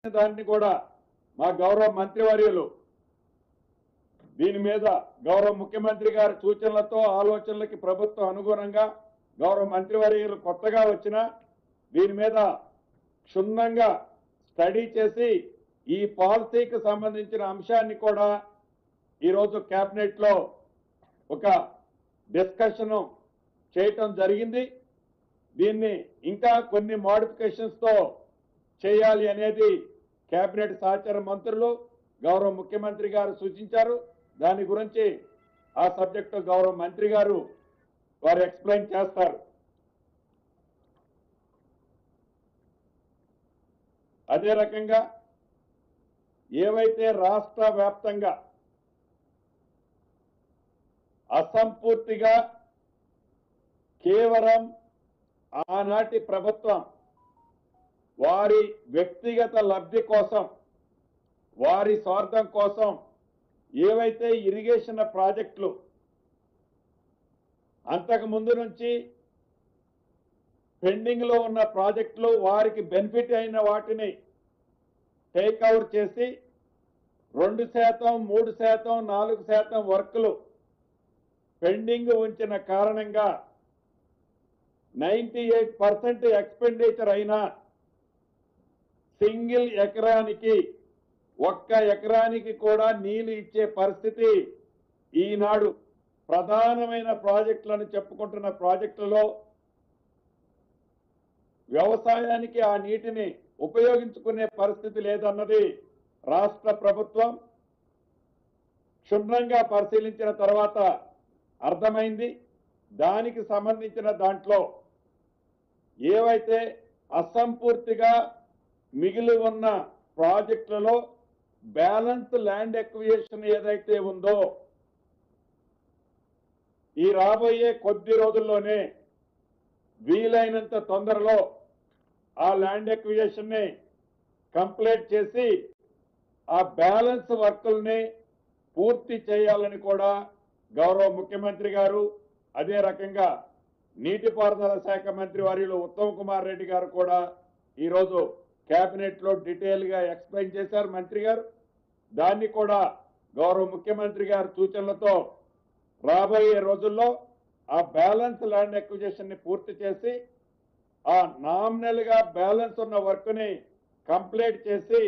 దాన్ని కూడా మా గౌరవ మంత్రివర్యులు దీని మీద గౌరవ ముఖ్యమంత్రి గారి సూచనలతో ఆలోచనలకి ప్రభుత్వం అనుగుణంగా గౌరవ మంత్రివర్యులు కొత్తగా వచ్చిన దీని మీద క్షుణ్ణంగా స్టడీ చేసి ఈ పాలసీకి సంబంధించిన అంశాన్ని కూడా ఈరోజు కేబినెట్ లో ఒక డిస్కషన్ చేయటం జరిగింది. దీన్ని ఇంకా కొన్ని మోడిఫికేషన్స్ తో చేయాలి అనేది కేబినెట్ సహచార మంత్రులు గౌరవ ముఖ్యమంత్రి గారు సూచించారు. దాని గురించి ఆ సబ్జెక్టు గౌరవ మంత్రి గారు వారు ఎక్స్ప్లెయిన్ చేస్తారు. అదే రకంగా ఏవైతే రాష్ట్ర వ్యాప్తంగా అసంపూర్తిగా కేవలం ఆనాటి ప్రభుత్వం వారి వ్యక్తిగత లబ్ధి కోసం వారి స్వార్థం కోసం ఏవైతే ఇరిగేషన్ ప్రాజెక్టులు అంతకు ముందు నుంచి పెండింగ్ లో ఉన్న ప్రాజెక్టులు వారికి బెనిఫిట్ అయిన వాటిని టేక్అవుట్ చేసి 2%, 3%, 4% వర్కులు పెండింగ్ ఉంచిన కారణంగా 98% ఎక్స్పెండిచర్ అయినా సింగిల్ ఎకరానికి 1 ఎకరానికి కూడా నీళ్లు ఇచ్చే పరిస్థితి ఈనాడు ప్రధానమైన ప్రాజెక్టులను చెప్పుకుంటున్న ప్రాజెక్టులలో వ్యవసాయానికి ఆ నీటిని ఉపయోగించుకునే పరిస్థితి లేదన్నది రాష్ట్ర ప్రభుత్వం క్షుణ్ణంగా పరిశీలించిన తర్వాత అర్థమైంది. దానికి సంబంధించిన దాంట్లో ఏవైతే అసంపూర్తిగా మిగిలి ఉన్న ప్రాజెక్టులలో బ్యాలెన్స్ ల్యాండ్ ఎక్విజిషన్ ఏదైతే ఉందో ఈ రాబోయే కొద్ది రోజుల్లోనే వీలైనంత తొందరలో ఆ ల్యాండ్ ఎక్విజిషన్ ని కంప్లీట్ చేసి ఆ బ్యాలెన్స్ వర్కుల్ని పూర్తి చేయాలని కూడా గౌరవ ముఖ్యమంత్రి గారు అదే రకంగా నీటిపారుదల శాఖ మంత్రి వర్యులు ఉత్తమ్ కుమార్ రెడ్డి గారు కూడా ఈరోజు కేబినెట్ లో డీటెయిల్ గా ఎక్స్ప్లెయిన్ చేశారు మంత్రి గారు. దాన్ని కూడా గౌరవ ముఖ్యమంత్రి గారి సూచనలతో రాబోయే రోజుల్లో ఆ బ్యాలెన్స్ ల్యాండ్ ఎక్విజిషన్ ని పూర్తి చేసి ఆ నామినల్ గా బ్యాలెన్స్ ఉన్న వర్క్ ని కంప్లీట్ చేసి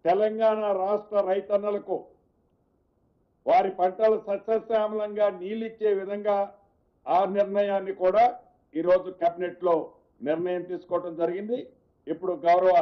తెలంగాణ రాష్ట్ర రైతన్నలకు వారి పంటలు సస్యశ్యామలంగా నీళ్ళిచ్చే విధంగా ఆ నిర్ణయాన్ని కూడా ఈరోజు కేబినెట్ లో నిర్ణయం తీసుకోవడం జరిగింది. ఇప్పుడు గౌరవ